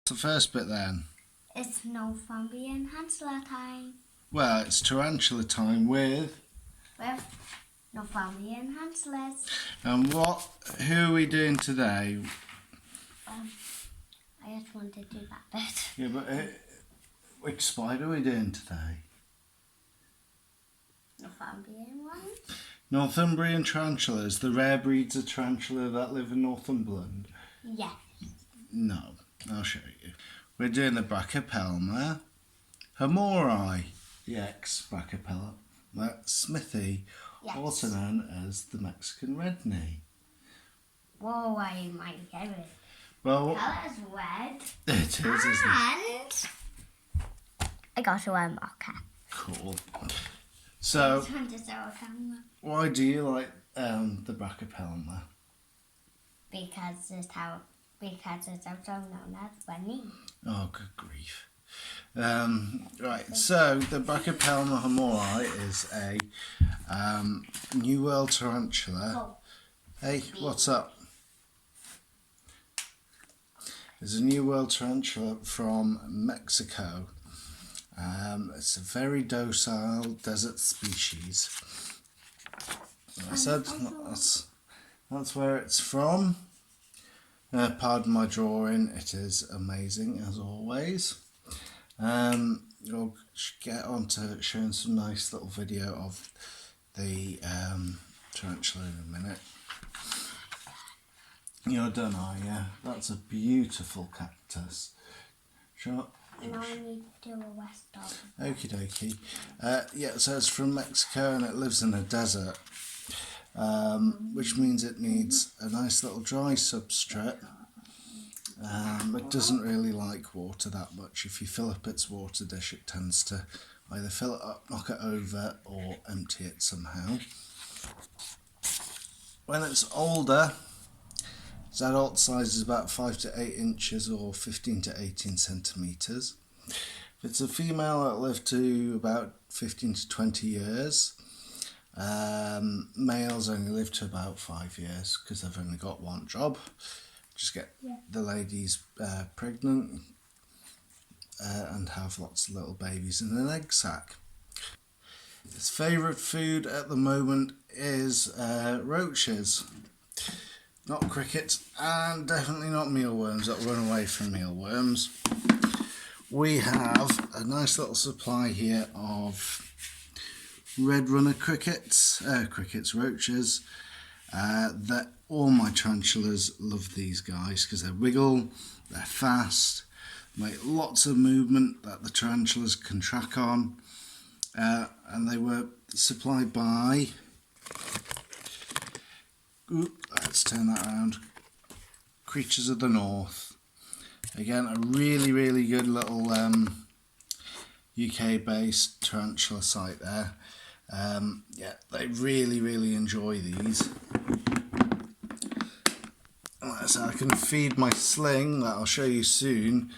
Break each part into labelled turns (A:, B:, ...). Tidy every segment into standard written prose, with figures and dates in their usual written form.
A: The first bit then?
B: It's Northumbrian Tarantula time.
A: Well, it's Tarantula time with
B: Northumbrian Tarantulas.
A: and who are we doing today?
B: I just want to do that bit.
A: Yeah, but which spider are we doing today?
B: Northumbrian ones?
A: Northumbrian tarantulas, the rare breeds of tarantula that live in Northumberland.
B: Yes.
A: No, I'll show you. We're doing the Brachypelma Hamorii, the ex-Brachypelma Smithy,
B: Yes.
A: also known as the Mexican red knee.
B: Whoa, I might get it.
A: Well,
B: Colour is red.
A: it is, isn't it?
B: And I got a one marker.
A: Cool. So,
B: Just want to show a camera.
A: why do you like the Brachypelma?
B: Because it's also known as bunny.
A: Oh, good grief. Right, so the Brachypelma Hamorii is a New World tarantula.
B: Oh.
A: Hey, what's up? It's a New World tarantula from Mexico. It's a very docile desert species. Like I said, that's where it's from. Pardon my drawing, it is amazing as always. We'll get on to showing some nice little video of the tarantula in a minute. You're done, are you? That's a beautiful cactus. Sure.
B: Now I need to do a west dog.
A: Okie dokie. Yeah, so it's from Mexico and it lives in a desert, which means it needs a nice little dry substrate. It doesn't really like water that much. If you fill up its water dish, it tends to either fill it up, knock it over, or empty it somehow. When it's older, its adult size is about 5 to 8 inches or 15 to 18 centimetres. If it's a female, it'll live to about 15 to 20 years. Males only live to about 5 years because they've only got one job. Just get the ladies pregnant and have lots of little babies in an egg sac. Its favourite food at the moment is roaches. Not crickets, and definitely not mealworms that run away from mealworms. We have a nice little supply here of red runner roaches. That all my tarantulas love these guys because they wiggle, they're fast, make lots of movement that the tarantulas can track on, and they were supplied by. Let's turn that around. Creatures of the North. Again, a really good little UK-based tarantula site there. Yeah, they really enjoy these. So I can feed my sling that I'll show you soon.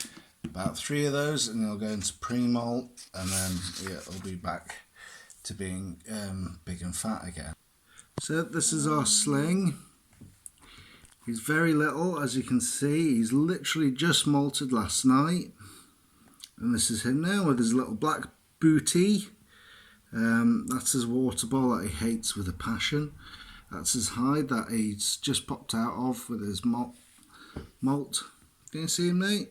A: About 3 of those, and they'll go into pre-molt, and then yeah, it'll be back to being big and fat again. So this is our sling. He's very little, as you can see. He's literally just molted last night. And this is him now with his little black booty. That's his water ball that he hates with a passion. That's his hide that he's just popped out of with his molt. Can you see him, mate?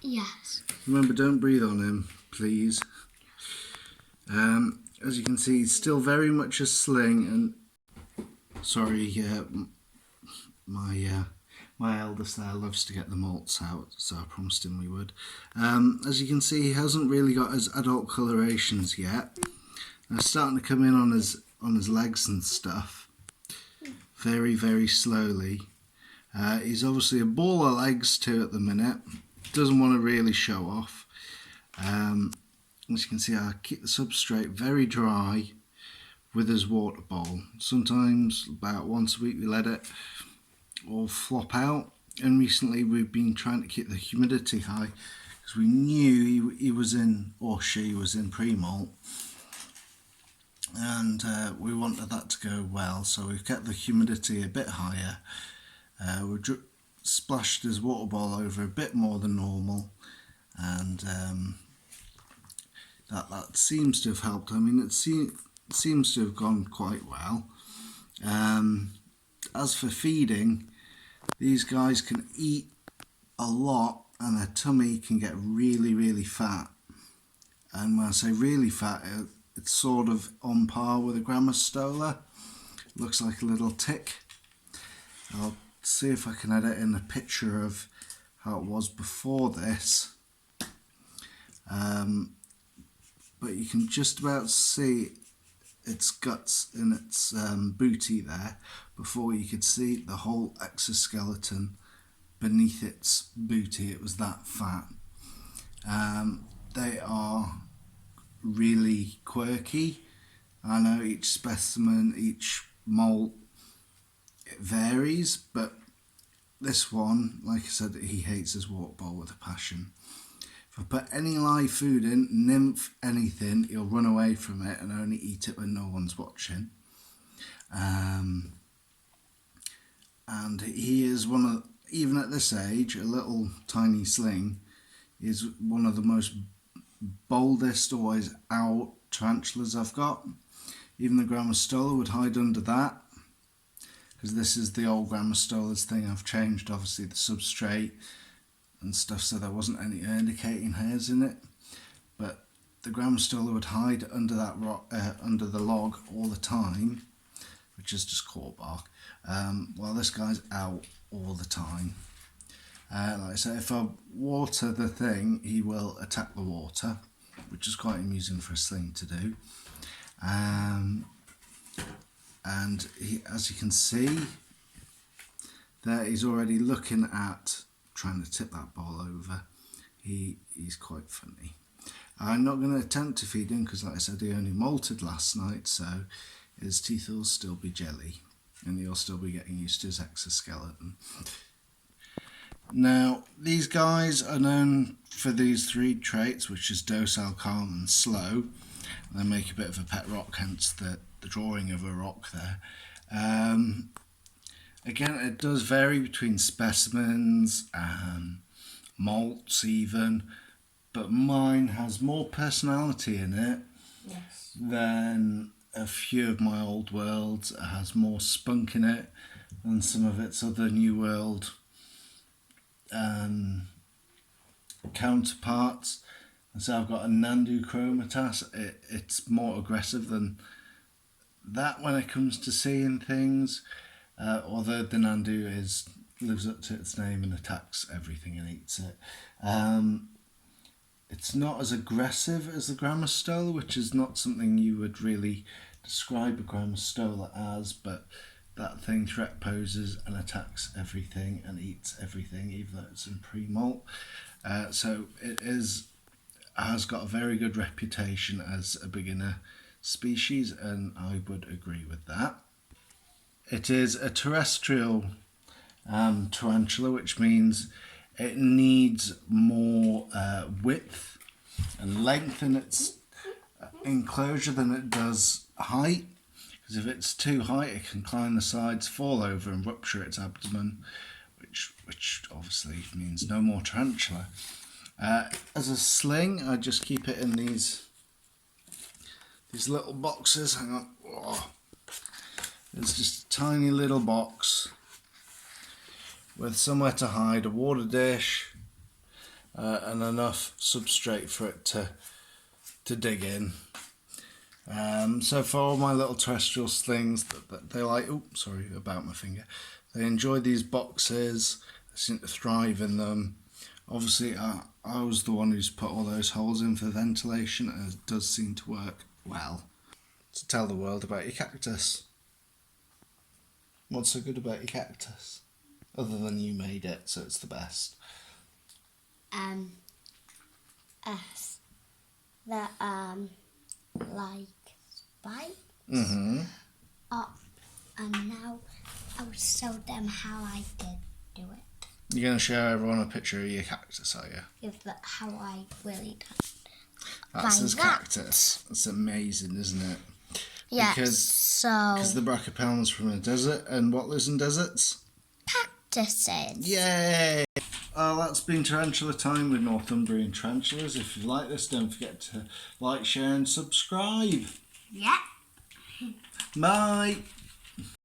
B: Yes.
A: Remember, don't breathe on him, please. As you can see, he's still very much a sling, and sorry, my eldest there loves to get the molts out, so I promised him we would. As you can see, he hasn't really got his adult colorations yet. They're starting to come in on his legs and stuff, very slowly. He's obviously a ball of legs too at the minute. Doesn't want to really show off. As you can see, I keep the substrate very dry with his water bowl. Sometimes about once a week we let it all flop out, and recently we've been trying to keep the humidity high because we knew he was in, or she was in pre-molt, and we wanted that to go well, so we've kept the humidity a bit higher. We're splashed his water ball over a bit more than normal, and that seems to have helped. I mean, it seems to have gone quite well. As for feeding, these guys can eat a lot and their tummy can get really, really fat. And when I say really fat, it's sort of on par with a Grammostola. Looks like a little tick. I'll see if I can edit in a picture of how it was before this. But you can just about see its guts in its booty there before you could see the whole exoskeleton beneath its booty. It was that fat. They are really quirky. I know each specimen, each molt, it varies, but this one, like I said, he hates his water bowl with a passion. If I put any live food in, nymph, anything, he'll run away from it and only eat it when no one's watching. And he is one of, even at this age, a little tiny sling, is one of the most boldest, always out tarantulas I've got. Even the Grammostola would hide under that, because this is the old Grammostola's thing. I've changed obviously the substrate and stuff so there wasn't any indicating hairs in it, but the Grammostola would hide under that rock, under the log all the time, which is just coarse bark, while this guy's out all the time. Like I say, if I water the thing, he will attack the water, which is quite amusing for a sling to do. And he, as you can see, there he's already looking at trying to tip that ball over. He's quite funny. I'm not going to attempt to feed him because, like I said, he only molted last night, so his teeth will still be jelly and he'll still be getting used to his exoskeleton. Now, these guys are known for these three traits, which is docile, calm and slow. They make a bit of a pet rock, hence the drawing of a rock there. Again, it does vary between specimens and malts even, but mine has more personality in it than a few of my old worlds. It has more spunk in it than some of its other New World counterparts. And so I've got a Nandu chromatas. It's more aggressive than that when it comes to seeing things, although the Nandu lives up to its name and attacks everything and eats it. It's not as aggressive as the Grammostola, which is not something you would really describe a Grammostola as, but that thing threat poses and attacks everything and eats everything, even though it's in pre-molt. So it has got a very good reputation as a beginner species, and I would agree with that. It is a terrestrial tarantula, which means it needs more width and length in its enclosure than it does height, because if it's too high it can climb the sides, fall over and rupture its abdomen, which obviously means no more tarantula. As a sling, I just keep it in these little boxes. Hang on. Oh. It's just a tiny little box with somewhere to hide, a water dish, and enough substrate for it to dig in. So for all my little terrestrial slings, they like, oops, sorry about my finger. They enjoy these boxes. They seem to thrive in them. Obviously, I was the one who's put all those holes in for ventilation, and it does seem to work well. So tell the world about your cactus. What's so good about your cactus? Other than you made it, so it's the best.
B: Like spikes.
A: Mm-hmm.
B: And now I'll show them how I did do it.
A: You're going to show everyone a picture of your cactus, are you?
B: If that how I really done.
A: That's his cactus. It's amazing, isn't it?
B: Yeah.
A: Because the Brachypelma's from a desert, and what lives in deserts?
B: practicing.
A: Yay! That's been Tarantula Time with Northumbrian Tarantulas. If you like this, don't forget to like, share and subscribe.
B: Yeah.
A: Bye!